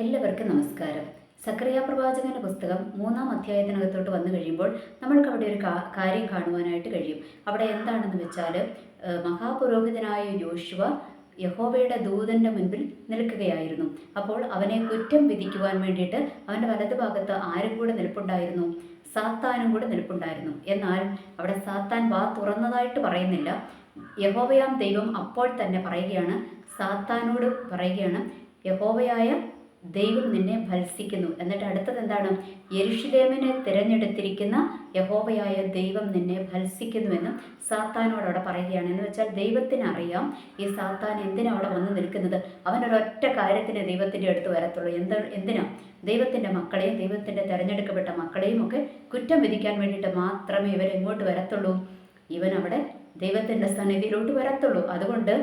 എല്ലാവർക്കും നമസ്കാരം. സക്കറിയ പ്രവാചകന്റെ പുസ്തകം 3-ാം അധ്യായത്തിനകത്തോട്ട് വന്നു കഴിയുമ്പോൾ നമ്മൾക്ക് അവിടെ ഒരു കാര്യം കാണുവാനായിട്ട് കഴിയും. അവിടെ എന്താണെന്ന് വെച്ചാൽ മഹാപുരോഹിതനായ യോശുവ യഹോവയുടെ ദൂതന്റെ മുൻപിൽ നിൽക്കുകയായിരുന്നു. അപ്പോൾ അവനെ കുറ്റം വിധിക്കുവാൻ വേണ്ടിയിട്ട് അവൻ്റെ വലതുഭാഗത്ത് ആരും കൂടെ നിൽപ്പുണ്ടായിരുന്നു? സാത്താനും കൂടെ നിൽപ്പുണ്ടായിരുന്നു. എന്നാൽ അവിടെ സാത്താൻ വാ തുറന്നതായിട്ട് പറയുന്നില്ല. യഹോവയാം ദൈവം അപ്പോൾ തന്നെ പറയുകയാണ്, സാത്താനോട് പറയുകയാണ്, യഹോവയായ ദൈവം നിന്നെ ഭത്സിക്കുന്നു. എന്നിട്ട് അടുത്തത് എന്താണ്? യെരുശലേമിനെ തിരഞ്ഞെടുത്തിരിക്കുന്ന യഹോവയായ ദൈവം നിന്നെ ഭത്സിക്കുന്നുവെന്നും സാത്താനോട് അവിടെ പറയുകയാണ്. എന്ന് വെച്ചാൽ ദൈവത്തിന് അറിയാം ഈ സാത്താൻ എന്തിനാ അവിടെ വന്ന് നിൽക്കുന്നത്. അവനൊരൊറ്റ കാര്യത്തിന് ദൈവത്തിൻ്റെ അടുത്ത് വരത്തുള്ളൂ. എന്തിനാ? ദൈവത്തിൻ്റെ മക്കളെയും ദൈവത്തിൻ്റെ തിരഞ്ഞെടുക്കപ്പെട്ട മക്കളെയും ഒക്കെ കുറ്റം വിധിക്കാൻ വേണ്ടിയിട്ട് മാത്രമേ ഇവരെങ്ങോട്ട് വരത്തുള്ളൂ. ഇവൻ അവിടെ ദൈവത്തിൻ്റെ സന്നിധിയിലോട്ട് വരത്തുള്ളൂ. അതുകൊണ്ട്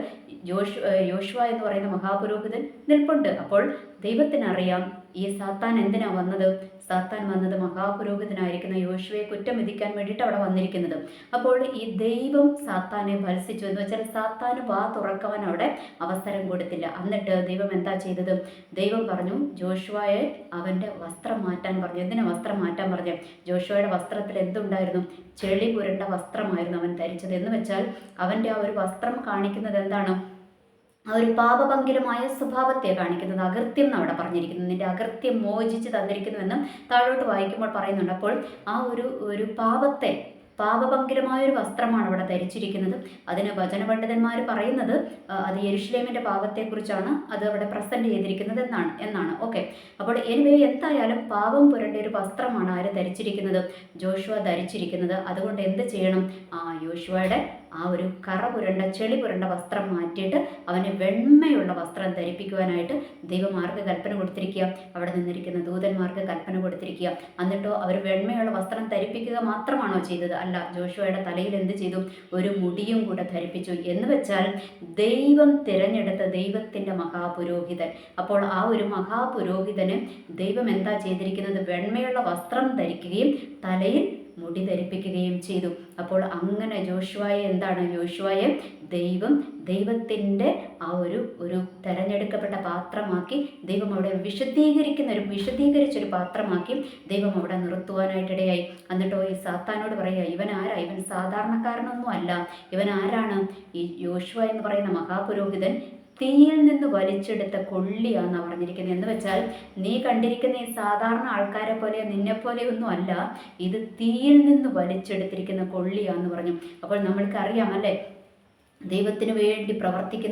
യോശുവ എന്ന് പറയുന്ന മഹാപുരോഹിതൻ നിൽപ്പുണ്ട്. അപ്പോൾ ദൈവത്തിനറിയാം ഈ സാത്താൻ എന്തിനാ വന്നത്. സാത്താൻ വന്നത് മഹാപുരോഹിതനായിരിക്കുന്ന യോശുവയെ കുറ്റം വിധിക്കാൻ വേണ്ടിയിട്ട് അവിടെ വന്നിരിക്കുന്നത്. അപ്പോൾ ഈ ദൈവം സാത്താനെ ഭത്സിച്ചു എന്ന് വെച്ചാൽ സാത്താന് വാ തുറക്കുവാൻ അവിടെ അവസരം കൊടുത്തില്ല. എന്നിട്ട് ദൈവം എന്താ ചെയ്തത്? ദൈവം പറഞ്ഞു ജോഷുവയെ അവൻ്റെ വസ്ത്രം മാറ്റാൻ പറഞ്ഞു. എന്തിനാ വസ്ത്രം മാറ്റാൻ പറഞ്ഞു? ജോഷുവയുടെ വസ്ത്രത്തിൽ എന്തുണ്ടായിരുന്നു? ചെളി പുരണ്ട വസ്ത്രമായിരുന്നു അവൻ ധരിച്ചത്. എന്ന് വെച്ചാൽ അവൻ്റെ ആ ഒരു വസ്ത്രം കാണിക്കുന്നത് എന്താണ്? ആ ഒരു പാപഭംഗിരമായ സ്വഭാവത്തെ കാണിക്കുന്നത്. അകൃത്യം എന്ന് അവിടെ പറഞ്ഞിരിക്കുന്നത്. നിന്റെ അകൃത്യം മോചിച്ച് തന്നിരിക്കുന്നുവെന്നും താഴോട്ട് വായിക്കുമ്പോൾ പറയുന്നുണ്ട്. അപ്പോൾ ആ ഒരു പാപഭംഗിരമായൊരു വസ്ത്രമാണ് അവിടെ ധരിച്ചിരിക്കുന്നത്. അതിന് വചനപണ്ഡിതന്മാർ പറയുന്നത് അത് യെരുശലേമിൻ്റെ പാപത്തെക്കുറിച്ചാണ് അത് അവിടെ പ്രസൻറ്റ് ചെയ്തിരിക്കുന്നത് എന്നാണ്. ഓക്കെ, അപ്പോൾ എന്തായാലും പാപം പുരണ്ട ഒരു വസ്ത്രമാണ് ആര് ധരിച്ചിരിക്കുന്നത്? ജോഷുവ ധരിച്ചിരിക്കുന്നത്. അതുകൊണ്ട് എന്ത് ചെയ്യണം? യോശുവയുടെ ആ ഒരു കറ പുരണ്ട ചെളി പുരണ്ട വസ്ത്രം മാറ്റിയിട്ട് അവന് വെണ്മയുള്ള വസ്ത്രം ധരിപ്പിക്കുവാനായിട്ട് ദൈവം ആർക്ക് കൽപ്പന കൊടുത്തിരിക്കുക? അവിടെ നിന്നിരിക്കുന്ന ദൂതന്മാർക്ക് കൽപ്പന കൊടുത്തിരിക്കുക. എന്നിട്ടോ അവർ വെണ്മയുള്ള വസ്ത്രം ധരിപ്പിക്കുക മാത്രമാണോ ചെയ്തത്? അല്ല, ജോഷുവയുടെ തലയിൽ എന്ത് ചെയ്തു? ഒരു മുടിയും കൂടെ ധരിപ്പിച്ചു. എന്ന് വെച്ചാൽ ദൈവം തിരഞ്ഞെടുത്ത ദൈവത്തിൻ്റെ മഹാപുരോഹിതൻ. അപ്പോൾ ആ ഒരു മഹാപുരോഹിതന് ദൈവം എന്താ ചെയ്തിരിക്കുന്നത്? വെണ്മയുള്ള വസ്ത്രം ധരിക്കുകയും തലയിൽ മുടി ധരിപ്പിക്കുകയും ചെയ്തു. അപ്പോൾ അങ്ങനെ യോശുവയെ ദൈവത്തിൻ്റെ ആ ഒരു തെരഞ്ഞെടുക്കപ്പെട്ട പാത്രമാക്കി ദൈവം അവിടെ വിശദീകരിച്ചൊരു പാത്രമാക്കി ദൈവം അവിടെ നിർത്തുവാനായിട്ടിടയായി. എന്നിട്ടോ ഈ സാത്താനോട് പറയുക, ഇവൻ ആരാ? ഇവൻ സാധാരണക്കാരനൊന്നും അല്ല. ഇവൻ ആരാണ്? ഈ യോശുവ എന്ന് പറയുന്ന മഹാപുരോഹിതൻ തീയിൽ നിന്ന് വലിച്ചെടുത്ത കൊള്ളിയാണെന്നാണ് പറഞ്ഞിരിക്കുന്നത്. എന്ന് വെച്ചാൽ നീ കണ്ടിരിക്കുന്ന ഈ സാധാരണ ആൾക്കാരെ പോലെ നിന്നെപ്പോലെയൊന്നും അല്ല, ഇത് തീയിൽ നിന്ന് വലിച്ചെടുത്തിരിക്കുന്ന കൊള്ളിയാന്ന് പറഞ്ഞു. അപ്പോൾ നമ്മൾക്കറിയാം അല്ലേ, ദൈവത്തിന് വേണ്ടി പ്രവർത്തിച്ച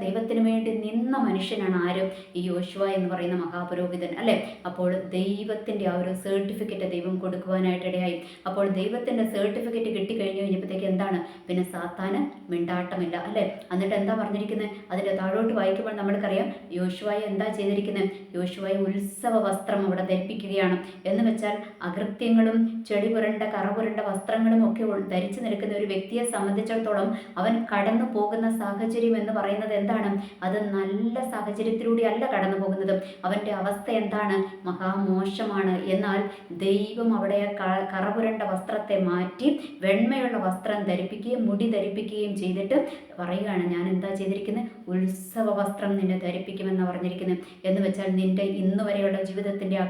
ദൈവത്തിന് വേണ്ടി നിന്ന മനുഷ്യനാണ് ആരും? ഈ യോശുവ എന്ന് പറയുന്ന മഹാപുരോഹിതൻ അല്ലേ. അപ്പോൾ ദൈവത്തിൻ്റെ ആ ഒരു സർട്ടിഫിക്കറ്റ് ദൈവം കൊടുക്കുവാനായിട്ടിടയായി. അപ്പോൾ ദൈവത്തിൻ്റെ സർട്ടിഫിക്കറ്റ് കിട്ടിക്കഴിഞ്ഞു കഴിഞ്ഞപ്പോഴത്തേക്ക് എന്താണ്? പിന്നെ സാത്താന് മിണ്ടാട്ടമില്ല അല്ലേ. എന്നിട്ട് എന്താ പറഞ്ഞിരിക്കുന്നത്? അതിൻ്റെ താഴോട്ട് വായിക്കുമ്പോൾ നമ്മൾക്കറിയാം യോശുവയെ എന്താ ചെയ്തിരിക്കുന്നത്? യോശുവയെ ഉത്സവ വസ്ത്രം അവിടെ ധരിപ്പിക്കുകയാണ്. എന്ന് വെച്ചാൽ അകൃത്യങ്ങളും ചെളി പുരണ്ട കറ പുരണ്ട വസ്ത്രങ്ങളും ഒക്കെ ധരിച്ചു നിൽക്കുന്ന ഒരു വ്യക്തിയെ സംബന്ധിച്ചിടത്തോളം അവൻ കടന്നു പോകുന്ന സാഹചര്യം എന്ന് പറയുന്നത് എന്താണ്? അത് നല്ല സാഹചര്യത്തിലൂടെ അല്ല കടന്നു പോകുന്നത്. അവൻ്റെ അവസ്ഥ എന്താണ്? മഹാമോശമാണ്. എന്നാൽ ദൈവം അവിടെ കറപുരണ്ട വസ്ത്രത്തെ മാറ്റി വെണ്മയുള്ള വസ്ത്രം ധരിപ്പിക്കുകയും മുടി ധരിപ്പിക്കുകയും ചെയ്തിട്ട് പറയുകയാണ്, ഞാൻ എന്താ ചെയ്തിരിക്കുന്നത്? ഉത്സവ വസ്ത്രം നിന്നെ ധരിപ്പിക്കുമെന്ന് പറഞ്ഞിരിക്കുന്നത്. എന്ന് വെച്ചാൽ നിന്റെ ഇന്ന് വരെയുള്ള ജീവിതത്തിൻ്റെ ആ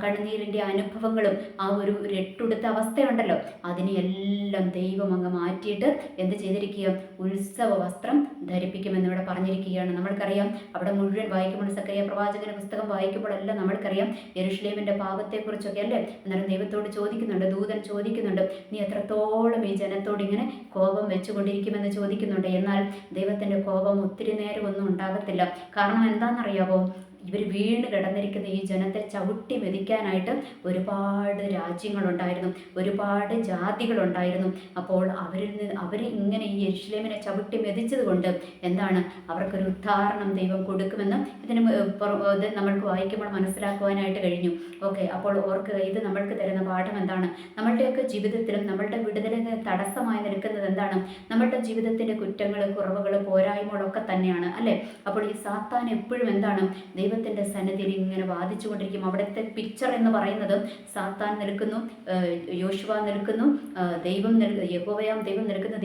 കണ്ണുനീരിൻ്റെ അനുഭവങ്ങളും ആ ഒരു രട്ടുടുത്ത അവസ്ഥയുണ്ടല്ലോ, അതിനെയെല്ലാം ദൈവം അങ്ങ് മാറ്റിയിട്ട് എന്ത് ചെയ്തിരിക്കുക? ഉത്സവ വസ്ത്രം ധരിപ്പിക്കുമെന്നിവിടെ പറഞ്ഞിരിക്കുകയാണ്. നമ്മൾക്കറിയാം അവിടെ മുഴുവൻ വായിക്കുമ്പോൾ, സക്കറിയ പ്രവാചകന്റെ പുസ്തകം വായിക്കുമ്പോഴെല്ലാം നമ്മൾക്കറിയാം യെരുശലേമിൻ്റെ പാപത്തെക്കുറിച്ചൊക്കെ അല്ലേ. അന്നേരം ദൈവത്തോട് ചോദിക്കുന്നുണ്ട്, ദൂതൻ ചോദിക്കുന്നുണ്ട്, നീ എത്രത്തോളം ഈ ജനത്തോട് ഇങ്ങനെ കോപം വെച്ചുകൊണ്ടിരിക്കുമെന്ന് ചോദിക്കുന്നുണ്ട്. എന്നാൽ ദൈവത്തിൻ്റെ കോപം ഒത്തിരി നേരമൊന്നും ഉണ്ടാകത്തില്ല. കാരണം എന്താണെന്നറിയാമോ? ഇവർ വീണ് കിടന്നിരിക്കുന്ന ഈ ജനത്തെ ചവിട്ടി മെതിക്കാനായിട്ട് ഒരുപാട് രാജ്യങ്ങളുണ്ടായിരുന്നു, ഒരുപാട് ജാതികളുണ്ടായിരുന്നു. അപ്പോൾ അവർ ഇങ്ങനെ ഈ യെരുശലേമിനെ ചവിട്ടി മെതിച്ചത് കൊണ്ട് എന്താണ്? അവർക്കൊരു ഉദാഹരണം ദൈവം കൊടുക്കുമെന്ന് ഇതിന് നമ്മൾക്ക് വായിക്കുമ്പോൾ മനസ്സിലാക്കുവാനായിട്ട് കഴിഞ്ഞു. ഓക്കെ, അപ്പോൾ ഓർക്കുക, ഇത് നമ്മൾക്ക് തരുന്ന പാഠം എന്താണ്? നമ്മളുടെയൊക്കെ ജീവിതത്തിലും നമ്മളുടെ വിടുതലിന് തടസ്സമായി നിൽക്കുന്നത് എന്താണ്? നമ്മളുടെ ജീവിതത്തിൻ്റെ കുറ്റങ്ങൾ, കുറവുകൾ, പോരായ്മകളൊക്കെ തന്നെയാണ് അല്ലേ. അപ്പോൾ ഈ സാത്താൻ എപ്പോഴും എന്താണ്? ദൈവത്തിൻ്റെ സന്നിധിയിൽ ഇങ്ങനെ വാദിച്ചുകൊണ്ടിരിക്കും. അവിടുത്തെ പിക്ചർ എന്ന് പറയുന്നത് സാത്താൻ നിൽക്കുന്നു, യോശുവ നിൽക്കുന്നു, യഹോവയാം ദൈവം നിൽക്കുന്നു,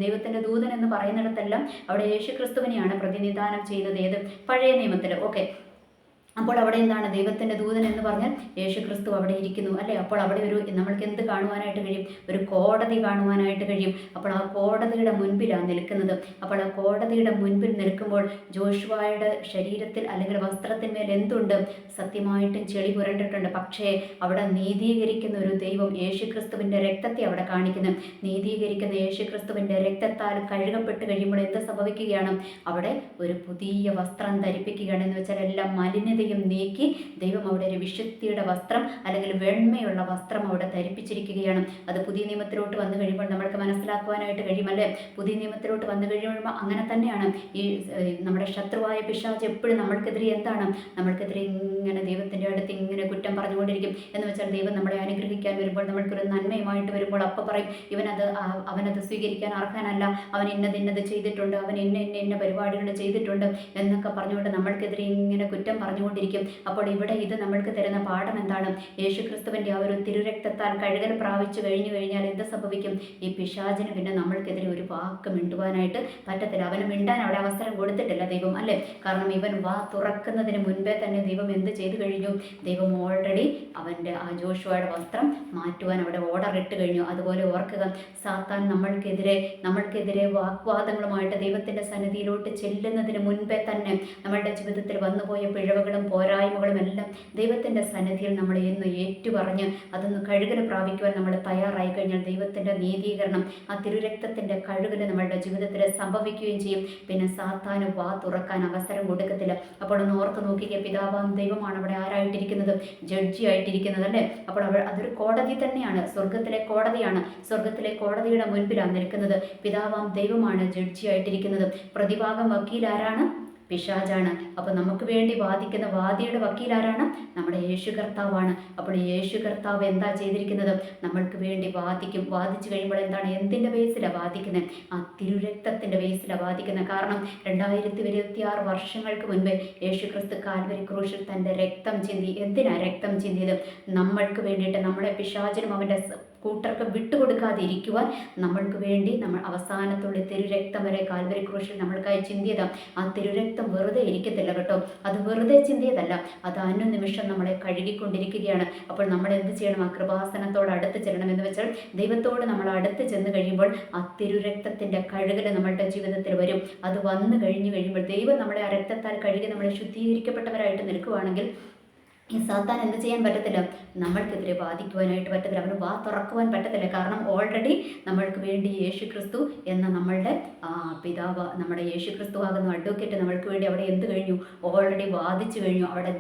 ദൈവത്തിൻ്റെ ദൂതൻ എന്ന് പറയുന്നിടത്തെല്ലാം അവിടെ യേശുക്രിസ്തുവിനെയാണ് പ്രതിനിധാനം ചെയ്യുന്നത്. ഏത് പഴയ നിയമത്തിൽ. ഓക്കെ, അപ്പോൾ അവിടെ എന്താണ് ദൈവത്തിൻ്റെ ദൂതൻ എന്ന് പറഞ്ഞാൽ യേശുക്രിസ്തു അവിടെ ഇരിക്കുന്നു അല്ലേ. അപ്പോൾ അവിടെ നമ്മൾക്ക് എന്ത് കാണുവാനായിട്ട് കഴിയും? ഒരു കോടതി കാണുവാനായിട്ട് കഴിയും. അപ്പോൾ ആ കോടതിയുടെ മുൻപിലാണ് നിൽക്കുന്നത്. അപ്പോൾ ആ കോടതിയുടെ മുൻപിൽ നിൽക്കുമ്പോൾ ജോഷുവയുടെ ശരീരത്തിൽ അല്ലെങ്കിൽ വസ്ത്രത്തിന്മേൽ എന്തുണ്ട്? സത്യമായിട്ടും ചെളി പുരണ്ടിട്ടുണ്ട്. പക്ഷേ അവിടെ നീതീകരിക്കുന്ന ഒരു ദൈവം, യേശുക്രിസ്തുവിൻ്റെ രക്തത്തെ അവിടെ കാണിക്കുന്നു. നീതീകരിക്കുന്ന യേശുക്രിസ്തുവിൻ്റെ രക്തത്താൽ കഴുകപ്പെട്ട് കഴിയുമ്പോൾ എന്ത് സംഭവിക്കുകയാണ്? അവിടെ ഒരു പുതിയ വസ്ത്രം ധരിപ്പിക്കുകയാണ്. എന്ന് വെച്ചാൽ എല്ലാം മലിനത നീക്കി ദൈവം അവിടെ ഒരു വിശുദ്ധിയുടെ വസ്ത്രം അല്ലെങ്കിൽ വെണ്മയുള്ള വസ്ത്രം അവിടെ ധരിപ്പിച്ചിരിക്കുകയാണ്. അത് പുതിയ നിയമത്തിലോട്ട് വന്നു കഴിയുമ്പോൾ നമ്മൾക്ക് മനസ്സിലാക്കുവാനായിട്ട് കഴിയും അല്ലേ. പുതിയ നിയമത്തിലോട്ട് വന്നു കഴിയുമ്പോൾ അങ്ങനെ തന്നെയാണ്. ഈ നമ്മുടെ ശത്രുവായ പിശാച് എപ്പോഴും നമ്മൾക്കെതിരെ എന്താണ്? നമ്മൾക്കെതിരെ ഇങ്ങനെ ദൈവത്തിൻ്റെ അടുത്ത് ഇങ്ങനെ കുറ്റം പറഞ്ഞുകൊണ്ടിരിക്കും. എന്ന് വെച്ചാൽ ദൈവം നമ്മളെ അനുഗ്രഹിക്കാൻ വരുമ്പോൾ, നമ്മൾക്കൊരു നന്മയുമായിട്ട് വരുമ്പോൾ അപ്പം പറയും അവനത് സ്വീകരിക്കാൻ അർഹനല്ല, അവൻ ഇന്നത് ചെയ്തിട്ടുണ്ട്, അവൻ ഇന്ന പരിപാടികൾ ചെയ്തിട്ടുണ്ട് എന്നൊക്കെ പറഞ്ഞുകൊണ്ട് നമ്മൾക്കെതിരെ ഇങ്ങനെ കുറ്റം പറഞ്ഞുകൊണ്ട്. അപ്പോൾ ഇവിടെ ഇത് നമ്മൾക്ക് തരുന്ന പാഠം എന്താണ്? യേശുക്രിസ്തുവിൻ്റെ ആ ഒരു തിരുരക്തത്താൽ കഴുകൽ പ്രാപിച്ചു കഴിഞ്ഞാൽ എന്ത് സംഭവിക്കും? ഈ പിശാചിന് പിന്നെ നമ്മൾക്കെതിരെ ഒരു വാക്ക് മിണ്ടുവാനായിട്ട് പറ്റത്തില്ല. അവന് മിണ്ടാൻ അവിടെ അവസരം കൊടുത്തിട്ടില്ല ദൈവം അല്ലേ. കാരണം ഇവൻ വാ തുറക്കുന്നതിന് മുൻപേ തന്നെ ദൈവം എന്ത് ചെയ്തു കഴിഞ്ഞു? ദൈവം ഓൾറെഡി അവൻ്റെ ആ ജോഷുവയുടെ വസ്ത്രം മാറ്റുവാൻ അവിടെ ഓർഡർ ഇട്ട് കഴിഞ്ഞു. അതുപോലെ ഓർക്കുക, സാത്താൻ നമ്മൾക്കെതിരെ വാഗ്വാദങ്ങളുമായിട്ട് ദൈവത്തിൻ്റെ സന്നിധിയിലോട്ട് ചെല്ലുന്നതിന് മുൻപേ തന്നെ നമ്മളുടെ ജീവിതത്തിൽ വന്നുപോയ പിഴവുകളും പോരായ്മകളും എല്ലാം ദൈവത്തിൻ്റെ സന്നിധിയിൽ നമ്മൾ ഇന്ന് ഏറ്റുപറഞ്ഞ് അതൊന്ന് കഴുകൽ പ്രാപിക്കുവാൻ നമ്മൾ തയ്യാറായി കഴിഞ്ഞാൽ ദൈവത്തിൻ്റെ നീതീകരണം, ആ തിരുരക്തത്തിൻ്റെ കഴുകൽ നമ്മളുടെ ജീവിതത്തിൽ സംഭവിക്കുകയും ചെയ്യും. പിന്നെ സാത്താന് വാ തുറക്കാൻ അവസരം കൊടുക്കത്തില്ല. അപ്പോൾ ഒന്ന് ഓർത്ത് നോക്കിക്കുക, പിതാവാം ദൈവമാണ് അവിടെ ആരായിട്ടിരിക്കുന്നത്? ജഡ്ജി ആയിട്ടിരിക്കുന്നത് അല്ലേ. അപ്പോൾ അതൊരു കോടതി തന്നെയാണ്, സ്വർഗത്തിലെ കോടതിയാണ്. സ്വർഗത്തിലെ കോടതിയുടെ മുൻപിലാണ് നിൽക്കുന്നത്. പിതാവാം ദൈവമാണ് ജഡ്ജി ആയിട്ടിരിക്കുന്നത്. പ്രതിഭാഗം വക്കീൽ ആരാണ്? പിശാചാണ്. അപ്പോൾ നമുക്ക് വേണ്ടി വാദിക്കുന്ന വാദിയുടെ വക്കീൽ ആരാണ്? നമ്മുടെ യേശു കർത്താവാണ്. അപ്പോൾ യേശു കർത്താവ് എന്താ ചെയ്തിരിക്കുന്നത്? നമ്മൾക്ക് വേണ്ടി വാദിച്ചു കഴിയുമ്പോൾ എന്താണ്? എന്തിൻ്റെ ബേസിലാണ് വാദിക്കുന്നത്? ആ തിരുരക്തത്തിൻ്റെ ബേസിലാണ് വാദിക്കുന്നത്. കാരണം 2026 വർഷങ്ങൾക്ക് മുൻപേ യേശു ക്രിസ്തു കാൽവരി ക്രൂശിൽ തൻ്റെ രക്തം ചിന്തി. എന്തിനാണ് രക്തം ചിന്തിയത്? നമ്മൾക്ക് വേണ്ടിയിട്ട്, നമ്മളെ പിശാചിനും അവൻ്റെ കൂട്ടർക്ക് വിട്ടുകൊടുക്കാതിരിക്കുവാൻ നമ്മൾക്ക് വേണ്ടി നമ്മൾ അവസാനത്തുള്ള തിരുരക്തം വരെ കാൽവരി ക്രൂശിൽ നമ്മൾക്കായി ചിന്തിയതാണ്. ആ തിരുരക്തം വെറുതെ ഇരിക്കത്തില്ല കേട്ടോ. അത് വെറുതെ ചിന്തിയതല്ല, അത് അനുനിമിഷം നമ്മളെ കഴുകിക്കൊണ്ടിരിക്കുകയാണ്. അപ്പോൾ നമ്മൾ എന്ത് ചെയ്യണം? ആ കൃപാസനത്തോട് അടുത്ത് ചെല്ലണം. എന്ന് വെച്ചാൽ ദൈവത്തോട് നമ്മൾ അടുത്ത് ചെന്ന് കഴിയുമ്പോൾ ആ തിരുരക്തത്തിൻ്റെ കഴുകൽ നമ്മളുടെ ജീവിതത്തിൽ വരും. അത് വന്നു കഴിയുമ്പോൾ ദൈവം നമ്മളെ ആ രക്തത്താൽ കഴുകി നമ്മളെ ശുദ്ധീകരിക്കപ്പെട്ടവരായിട്ട് നിൽക്കുകയാണെങ്കിൽ ഈ സാത്താൻ എന്ത് ചെയ്യാൻ പറ്റത്തില്ല? നമ്മൾക്കെതിരെ വാദിക്കുവാനായിട്ട് പറ്റത്തില്ല. അവന് വാ തുറക്കുവാൻ പറ്റത്തില്ല. കാരണം ഓൾറെഡി നമ്മൾക്ക് വേണ്ടി യേശുക്രിസ്തു എന്ന നമ്മളുടെ പിതാവ്, നമ്മുടെ യേശുക്രിസ്തു ആകുന്ന അഡ്വക്കേറ്റ് നമ്മൾക്ക് വേണ്ടി അവിടെ എന്ത് കഴിഞ്ഞു? ഓൾറെഡി വാദിച്ചു കഴിഞ്ഞു. അവിടെ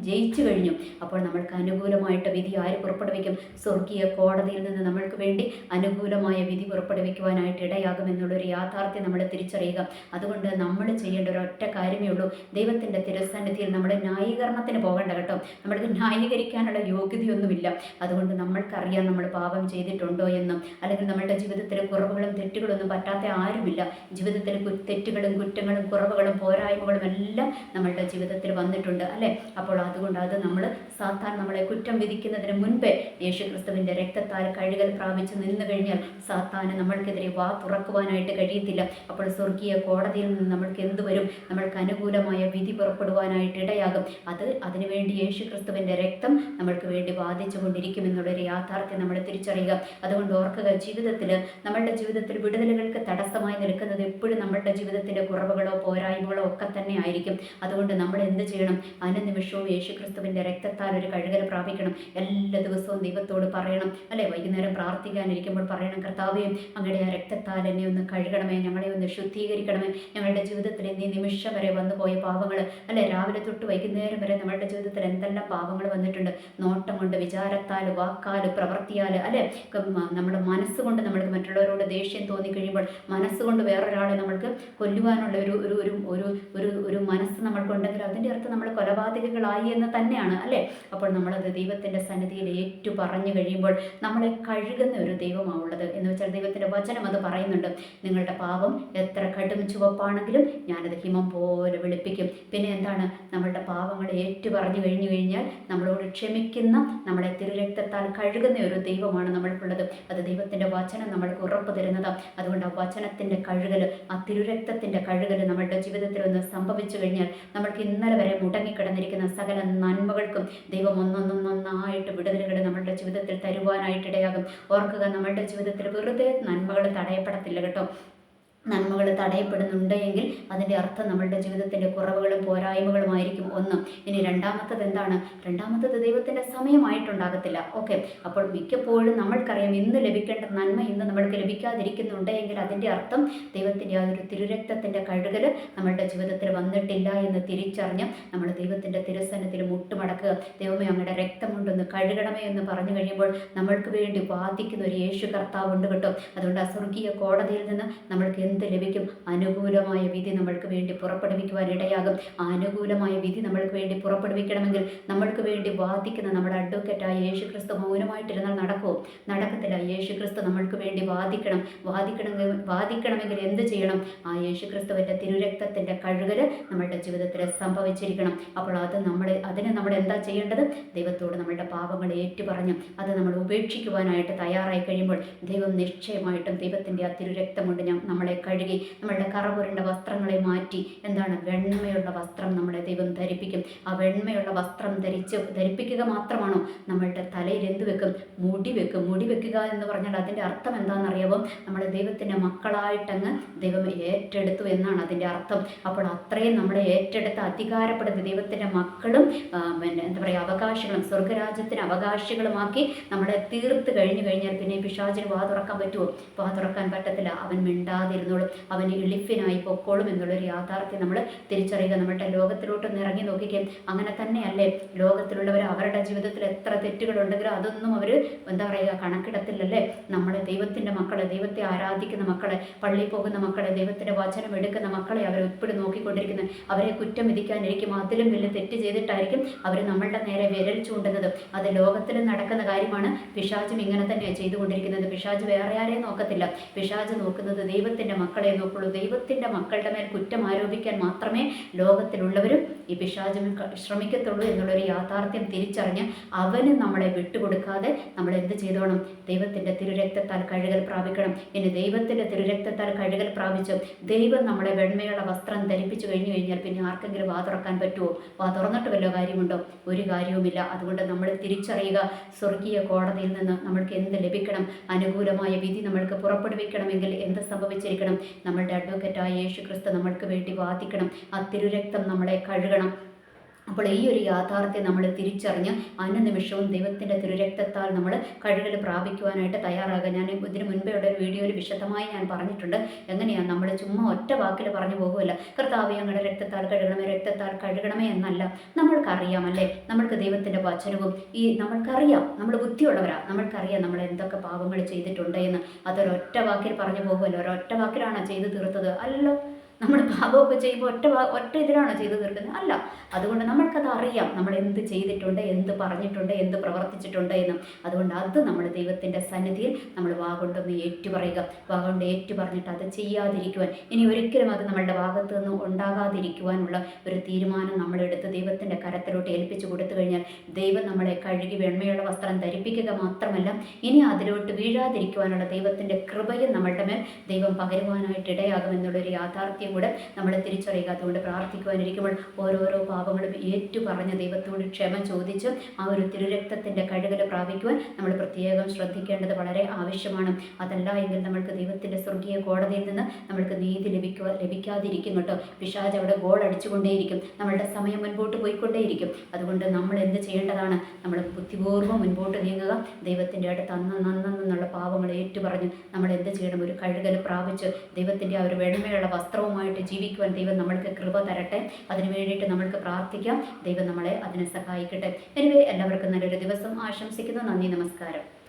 ജയിച്ചു കഴിഞ്ഞു. അപ്പോൾ നമ്മൾക്ക് അനുകൂലമായിട്ട് വിധി ആര് പുറപ്പെടുവിക്കും? സ്വർഗീയ കോടതിയിൽ നിന്ന് നമ്മൾക്ക് വേണ്ടി അനുകൂലമായ വിധി പുറപ്പെടുവിക്കുവാനായിട്ട് ഇടയാകുമെന്നുള്ളൊരു യാഥാർത്ഥ്യം നമ്മൾ തിരിച്ചറിയുക. അതുകൊണ്ട് നമ്മൾ ചെയ്യേണ്ട ഒരൊറ്റ കാര്യമേ ഉള്ളൂ. ദൈവത്തിൻ്റെ തിരുസന്നിധിയിൽ നമ്മൾ ന്യായീകരണത്തിന് പോകേണ്ട കേട്ടോ. നമ്മൾക്ക് ന്യായീകരിക്കാനുള്ള യോഗ്യതയൊന്നുമില്ല. അതുകൊണ്ട് നമ്മൾക്കറിയാം നമ്മൾ പാപം ചെയ്തിട്ടുണ്ടോ എന്നും, അല്ലെങ്കിൽ നമ്മളുടെ ജീവിതത്തിൽ കുറവുകളും തെറ്റുകളൊന്നും പറ്റാത്ത ആരുമില്ല. ജീവിതത്തിൽ തെറ്റുകളും കുറ്റങ്ങളും കുറവുകളും പോരായ്മകളും എല്ലാം നമ്മളുടെ ജീവിതത്തിൽ വന്നിട്ടുണ്ട് അല്ലേ. അപ്പോൾ അതുകൊണ്ട് അത് സാത്താൻ നമ്മളെ കുറ്റം വിധിക്കുന്നതിന് മുൻപേ യേശുക്രിസ്തുവിൻ്റെ രക്തത്താൽ കഴുകൽ പ്രാപിച്ച് നിന്ന് കഴിഞ്ഞാൽ സാത്താന് നമ്മൾക്കെതിരെ വാ തുറക്കുവാനായിട്ട് കഴിയത്തില്ല. അപ്പോൾ സ്വർഗീയ കോടതിയിൽ നിന്ന് നമ്മൾക്ക് എന്ത് വരും? നമ്മൾക്ക് അനുകൂലമായ വിധി പുറപ്പെടുവാനായിട്ട് ഇടയാകും. അതിനുവേണ്ടി യേശുക്രിസ്തുവിൻ്റെ രക്തം നമ്മൾക്ക് വേണ്ടി വാദിച്ചു കൊണ്ടിരിക്കുമെന്നുള്ളൊരു യാഥാർത്ഥ്യം നമ്മൾ തിരിച്ചറിയുക. അതുകൊണ്ട് ഓർക്കുക, നമ്മളുടെ ജീവിതത്തിൽ വിടുതലുകൾക്ക് തടസ്സമായി നിൽക്കുന്നത് എപ്പോഴും നമ്മളുടെ ജീവിതത്തിൻ്റെ കുറവുകളോ പോരായ്മകളോ ഒക്കെ തന്നെ ആയിരിക്കും. അതുകൊണ്ട് നമ്മൾ എന്ത് ചെയ്യണം? അനുനിമിഷവും യേശുക്രിസ്തുവിൻ്റെ രക്തത്താൽ ഒരു കഴുകൽ പ്രാപിക്കണം. എല്ലാ ദിവസവും ദൈവത്തോട് പറയണം അല്ലേ. വൈകുന്നേരം പ്രാർത്ഥിക്കാനിരിക്കുമ്പോൾ പറയണം, കർത്താവേ അങ്ങയുടെ ആ രക്തത്താൽ എന്നെ ഒന്ന് കഴുകണമേ, ഞങ്ങളെ ഒന്ന് ശുദ്ധീകരിക്കണമേ. ഞങ്ങളുടെ ജീവിതത്തിൽ ഈ നിമിഷം വരെ വന്നു പോയ പാപങ്ങൾ അല്ലെ, രാവിലെ തൊട്ട് വൈകുന്നേരം വരെ നമ്മളുടെ ജീവിതത്തിൽ എന്തെല്ലാം പാപങ്ങൾ വന്നിട്ടുണ്ട്. നോട്ടം കൊണ്ട്, വിചാരത്താൽ, വാക്കാൽ, പ്രവൃത്തിയാൽ, അല്ലെ, നമ്മുടെ മനസ്സുകൊണ്ട് നമ്മൾക്ക് മറ്റുള്ളവരോട് ദേഷ്യം തോന്നിക്കഴിയുമ്പോൾ, മനസ്സുകൊണ്ട് വേറൊരാളെ നമ്മൾക്ക് കൊല്ലുവാനുള്ള ഒരു ഒരു ഒരു ഒരു ഒരു ഒരു മനസ്സ് നമ്മൾക്കുണ്ടെങ്കിൽ അതിൻ്റെ അർത്ഥം നമ്മൾ കൊലപാതകങ്ങളായി എന്ന് തന്നെയാണ്, അല്ലേ? അപ്പോൾ നമ്മളത് ദൈവത്തിൻ്റെ സന്നിധിയിൽ ഏറ്റു പറഞ്ഞു കഴിയുമ്പോൾ നമ്മളെ കഴുകുന്ന ഒരു ദൈവമാണുള്ളത്. എന്ന് വെച്ചാൽ ദൈവത്തിൻ്റെ വചനം അത് പറയുന്നുണ്ട്. നിങ്ങളുടെ പാപം എത്ര കടും ചുവപ്പാണെങ്കിലും ഞാനത് ഹിമം പോലെ വെളുപ്പിക്കും. പിന്നെ എന്താണ്? നമ്മളുടെ പാപങ്ങൾ ഏറ്റു പറഞ്ഞു കഴിഞ്ഞാൽ നമ്മളോട് ക്ഷമിക്കുന്ന, നമ്മളെ തിരുരക്തത്താൽ കഴുകുന്ന ഒരു ദൈവമാണ് നമ്മൾക്കുള്ളത്. അത് ദൈവത്തിൻ്റെ വചനം നമ്മൾക്ക് ഉറപ്പ് തരുന്നതാണ്. അതുകൊണ്ട് ആ വചനത്തിൻ്റെ കഴുകൽ, ആ തിരുരക്തത്തിൻ്റെ കഴുകൽ നമ്മളുടെ ജീവിതത്തിൽ ഒന്ന് സംഭവിച്ചു കഴിഞ്ഞാൽ നമ്മൾക്ക് ഇന്നലെ വരെ മുടങ്ങിക്കിടന്നിരിക്കുന്ന സകല നന്മകൾക്കും ദൈവം ഒന്നൊന്നൊന്നായിട്ട് വിടുതലുകൾ നമ്മളുടെ ജീവിതത്തിൽ തരുവാനായിട്ടിടയാകും. ഓർക്കുക, നമ്മളുടെ ജീവിതത്തിൽ വെറുതെ നന്മകൾ തടയപ്പെടത്തില്ല കേട്ടോ. നന്മകൾ തടയപ്പെടുന്നുണ്ട് എങ്കിൽ അതിൻ്റെ അർത്ഥം നമ്മളുടെ ജീവിതത്തിൻ്റെ കുറവുകളും പോരായ്മകളുമായിരിക്കും ഒന്ന്. ഇനി രണ്ടാമത്തത് എന്താണ്? രണ്ടാമത്തത് ദൈവത്തിൻ്റെ സമയമായിട്ടുണ്ടാകത്തില്ല. ഓക്കെ, അപ്പോൾ മിക്കപ്പോഴും നമ്മൾക്കറിയാം ഇന്ന് ലഭിക്കേണ്ട നന്മ ഇന്ന് നമ്മൾക്ക് ലഭിക്കാതിരിക്കുന്നുണ്ട് എങ്കിൽ അതിൻ്റെ അർത്ഥം ദൈവത്തിൻ്റെ ആ ഒരു തിരുരക്തത്തിൻ്റെ കഴുകൽ നമ്മളുടെ ജീവിതത്തിൽ വന്നിട്ടില്ല എന്ന് തിരിച്ചറിഞ്ഞ് നമ്മൾ ദൈവത്തിൻ്റെ തിരുസന്നിധിയിൽ മുട്ടുമടക്കുക. ദൈവമേ, അങ്ങയുടെ രക്തം കൊണ്ടൊന്ന് കഴുകണമേ എന്ന് പറഞ്ഞു കഴിയുമ്പോൾ നമ്മൾക്ക് വേണ്ടി വാദിക്കുന്ന ഒരു യേശു കർത്താവുണ്ട് കേട്ടോ. അതുകൊണ്ട് ആ സ്വർഗീയ കോടതിയിൽ നിന്ന് നമ്മൾക്ക് എന്ത് ലഭിക്കും? അനുകൂലമായ വിധി നമ്മൾക്ക് വേണ്ടി പുറപ്പെടുവിക്കുവാൻ ഇടയാകും. ആ അനുകൂലമായ വിധി നമ്മൾക്ക് വേണ്ടി പുറപ്പെടുവിക്കണമെങ്കിൽ നമ്മൾക്ക് വേണ്ടി വാദിക്കുന്ന നമ്മുടെ അഡ്വക്കേറ്റായ യേശു ക്രിസ്തു മൗനമായിട്ടിരുന്നാൽ നടക്കുമോ? നടക്കത്തില്ല. യേശു ക്രിസ്തു നമ്മൾക്ക് വേണ്ടി വാദിക്കണമെങ്കിൽ എന്ത് ചെയ്യണം? ആ യേശു ക്രിസ്തുവിൻ്റെ തിരുരക്തത്തിൻ്റെ കഴുകൽ നമ്മളുടെ ജീവിതത്തിൽ സംഭവിച്ചിരിക്കണം. അപ്പോൾ അതിന് നമ്മൾ എന്താ ചെയ്യേണ്ടത്? ദൈവത്തോട് നമ്മളുടെ പാപങ്ങൾ ഏറ്റുപറഞ്ഞ് അത് നമ്മൾ ഉപേക്ഷിക്കുവാനായിട്ട് തയ്യാറായി കഴിയുമ്പോൾ ദൈവം നിശ്ചയമായിട്ടും ദൈവത്തിൻ്റെ ആ തിരുരക്തം കൊണ്ട് നമ്മളെ കഴുകി നമ്മളുടെ കറപുരണ്ട വസ്ത്രങ്ങളെ മാറ്റി എന്താണ്? വെണ്മയുള്ള വസ്ത്രം നമ്മളെ ദൈവം ധരിപ്പിക്കും. ആ വെണ്മയുള്ള വസ്ത്രം ധരിപ്പിക്കുക മാത്രമാണോ? നമ്മളുടെ തലയിൽ എന്ത് വെക്കും? മുടി വെക്കും. മുടി വെക്കുക എന്ന് പറഞ്ഞാൽ അതിൻ്റെ അർത്ഥം എന്താണെന്നറിയാമോ? നമ്മളെ ദൈവത്തിൻ്റെ മക്കളായിട്ടങ്ങ് ദൈവം ഏറ്റെടുത്തു എന്നാണ് അതിൻ്റെ അർത്ഥം. അപ്പോൾ അത്രയും നമ്മളെ ഏറ്റെടുത്ത് അധികാരപ്പെടുത്തി ദൈവത്തിൻ്റെ മക്കളും എന്താ പറയുക, അവകാശികളും, സ്വർഗരാജ്യത്തിന് അവകാശികളുമാക്കി നമ്മളെ തീർത്ത് കഴിഞ്ഞാൽ പിന്നെ പിശാചിന് വാ തുറക്കാൻ പറ്റുമോ? വാ തുറക്കാൻ പറ്റത്തില്ല. അവൻ മിണ്ടാതിരുന്നോളും, അവന് എളിഫിനായി പൊക്കോളും എന്നുള്ളൊരു യാഥാർത്ഥ്യം നമ്മൾ തിരിച്ചറിയുക. നമ്മളുടെ ലോകത്തിലോട്ടൊന്ന് ഇറങ്ങി നോക്കിക്കേ. അങ്ങനെ തന്നെയല്ലേ ലോകത്തിലുള്ളവർ അവരുടെ ജീവിതത്തിൽ എത്ര തെറ്റുകളുണ്ടെങ്കിലും അതൊന്നും അവർ എന്താ പറയുക കണക്കിടത്തില്ലല്ലേ. നമ്മളെ ദൈവത്തിൻ്റെ മക്കളെ, ദൈവത്തെ ആരാധിക്കുന്ന മക്കളെ, പള്ളിയിൽ പോകുന്ന മക്കളെ, ദൈവത്തിൻ്റെ വചനം എടുക്കുന്ന മക്കളെ അവർ എപ്പോഴും നോക്കിക്കൊണ്ടിരിക്കുന്നത്. അവരെ കുറ്റം വിധിക്കാനിരിക്കും. അതിലും വലിയ തെറ്റ് ചെയ്തിട്ടായിരിക്കും അവർ നമ്മളുടെ നേരെ വിരൽ ചൂണ്ടുന്നത്. അത് ലോകത്തിൽ നടക്കുന്ന കാര്യമാണ്. പിശാചും ഇങ്ങനെ തന്നെയാണ് ചെയ്തുകൊണ്ടിരിക്കുന്നത്. പിശാച് വേറെ ആരെയും നോക്കത്തില്ല. പിശാച് നോക്കുന്നത് ദൈവത്തിൻ്റെ മക്കളെ നോക്കുള്ളൂ. ദൈവത്തിൻ്റെ മക്കളുടെ മേൽ കുറ്റം ആരോപിക്കാൻ മാത്രമേ ലോകത്തിലുള്ളവരും ഈ പിശാചിന് ശ്രമിക്കത്തുള്ളൂ എന്നുള്ളൊരു യാഥാർത്ഥ്യം തിരിച്ചറിഞ്ഞ് അവന് നമ്മളെ വിട്ടുകൊടുക്കാതെ നമ്മൾ എന്ത് ചെയ്തോണം? ദൈവത്തിൻ്റെ തിരുരക്തത്താൽ കഴുകൽ പ്രാപിക്കണം. ഇനി ദൈവത്തിൻ്റെ തിരുരക്തത്താൽ കഴുകൽ പ്രാപിച്ച് ദൈവം നമ്മളെ വെണ്മയുള്ള വസ്ത്രം ധരിപ്പിച്ചു കഴിഞ്ഞാൽ പിന്നെ ആർക്കെങ്കിലും വാ തുറക്കാൻ പറ്റുമോ? വാ തുറന്നിട്ട് വല്ല കാര്യമുണ്ടോ? ഒരു കാര്യവുമില്ല. അതുകൊണ്ട് നമ്മൾ തിരിച്ചറിയുക, സ്വർഗീയ കോടതിയിൽ നിന്ന് നമ്മൾക്ക് എന്ത് ലഭിക്കണം? അനുകൂലമായ വിധി നമ്മൾക്ക് പുറപ്പെടുവിക്കണമെങ്കിൽ എന്ത് സംഭവിച്ചിരിക്കണം? നമ്മളുടെ അഡ്വക്കേറ്റായ യേശു ക്രിസ്തു നമ്മൾക്ക് വേണ്ടി വാദിക്കണം. ആ തിരുരക്തം നമ്മളെ കഴുകണം. അപ്പോൾ ഈ ഒരു യാഥാർത്ഥ്യം നമ്മൾ തിരിച്ചറിഞ്ഞ് അനുനിമിഷവും ദൈവത്തിൻ്റെ തിരുരക്തത്താൽ നമ്മൾ കഴുകൽ പ്രാപിക്കുവാനായിട്ട് തയ്യാറാകുക. ഞാൻ ഇതിന് മുൻപേ ഉള്ള ഒരു വീഡിയോയിൽ വിശദമായി ഞാൻ പറഞ്ഞിട്ടുണ്ട്. എങ്ങനെയാണ് നമ്മൾ ചുമ്മാ ഒറ്റ വാക്കിൽ പറഞ്ഞു പോകുമല്ല, കർത്താവേ ഞങ്ങളുടെ രക്തത്താൽ കഴുകണമേ എന്നല്ല. നമ്മൾക്കറിയാമല്ലേ, നമ്മൾക്ക് ദൈവത്തിൻ്റെ വചനവും നമ്മൾക്കറിയാം, നമ്മൾ ബുദ്ധിയുള്ളവരാ, നമ്മൾക്കറിയാം നമ്മൾ എന്തൊക്കെ പാപങ്ങൾ ചെയ്തിട്ടുണ്ട് എന്ന്. അതൊരൊറ്റ വാക്കിൽ പറഞ്ഞു പോകുമല്ലോ. ഒരൊറ്റ വാക്കിലാണോ ചെയ്തു തീർത്തത്? അല്ലല്ലോ. നമ്മൾ പാപമൊക്കെ ചെയ്യുമ്പോൾ ഒറ്റ ഇതിലാണോ ചെയ്തു തീർക്കുന്നത്? അല്ല. അതുകൊണ്ട് നമ്മൾക്കത് അറിയാം, നമ്മൾ എന്ത് ചെയ്തിട്ടുണ്ട്, എന്ത് പറഞ്ഞിട്ടുണ്ട്, എന്ത് പ്രവർത്തിച്ചിട്ടുണ്ട് എന്ന്. അതുകൊണ്ട് അത് നമ്മൾ ദൈവത്തിൻ്റെ സന്നിധിയിൽ നമ്മൾ വാഗൊണ്ടൊന്ന് ഏറ്റുപറയുക. വാഗൊണ്ട് ഏറ്റുപറഞ്ഞിട്ട് അത് ചെയ്യാതിരിക്കുവാൻ, ഇനി ഒരിക്കലും അത് നമ്മളുടെ ഭാഗത്ത് നിന്ന് ഉണ്ടാകാതിരിക്കുവാനുള്ള ഒരു തീരുമാനം നമ്മളെടുത്ത് ദൈവത്തിൻ്റെ കരത്തിലോട്ട് ഏൽപ്പിച്ചു കൊടുത്തു കഴിഞ്ഞാൽ ദൈവം നമ്മളെ കഴുകി വെണ്മയുള്ള വസ്ത്രം ധരിപ്പിക്കുക മാത്രമല്ല, ഇനി അതിലോട്ട് വീഴാതിരിക്കുവാനുള്ള ദൈവത്തിൻ്റെ കൃപയും നമ്മളുടെ മേൽ ദൈവം പകരുവാനായിട്ട് ഇടയാകുമെന്നുള്ളൊരു യാഥാർത്ഥ്യം കൂടെ നമ്മൾ തിരിച്ചറിയുക. അതുകൊണ്ട് പ്രാർത്ഥിക്കുവാനിരിക്കുമ്പോൾ ഓരോരോ പാപങ്ങളും ഏറ്റുപറഞ്ഞ് ദൈവത്തോട് ക്ഷമ ചോദിച്ച് ആ ഒരു തിരുരക്തത്തിൻ്റെ കഴുകൽ പ്രാപിക്കുവാൻ നമ്മൾ പ്രത്യേകം ശ്രദ്ധിക്കേണ്ടത് വളരെ ആവശ്യമാണ്. അതല്ല എങ്കിൽ നമ്മൾക്ക് ദൈവത്തിൻ്റെ സ്വർഗീയ കോടതിയിൽ നിന്ന് നമ്മൾക്ക് നീതി ലഭിക്കാതിരിക്കും കേട്ടോ. പിശാച് അവിടെ ഗോൾ അടിച്ചുകൊണ്ടേയിരിക്കും, നമ്മളുടെ സമയം മുൻപോട്ട് പോയിക്കൊണ്ടേയിരിക്കും. അതുകൊണ്ട് നമ്മൾ എന്ത് ചെയ്യേണ്ടതാണ്? നമ്മൾ ബുദ്ധിപൂർവ്വം മുൻപോട്ട് നീങ്ങുക. ദൈവത്തിൻ്റെ അടുത്ത് അന്നുള്ള പാപങ്ങൾ ഏറ്റുപറഞ്ഞ് നമ്മൾ എന്ത് ചെയ്യണം? ഒരു കഴുകൽ പ്രാപിച്ച് ദൈവത്തിൻ്റെ ആ ഒരു വെണ്മയുള്ള വസ്ത്രവും അനുസരണമായിട്ട് ജീവിക്കുവാൻ ദൈവം നമ്മൾക്ക് കൃപ തരട്ടെ. അതിനു വേണ്ടിയിട്ട് നമ്മൾക്ക് പ്രാർത്ഥിക്കാം. ദൈവം നമ്മളെ അതിന് സഹായിക്കട്ടെ. എനിവേ എല്ലാവർക്കും നല്ലൊരു ദിവസം ആശംസിക്കുന്നു. നന്ദി, നമസ്കാരം.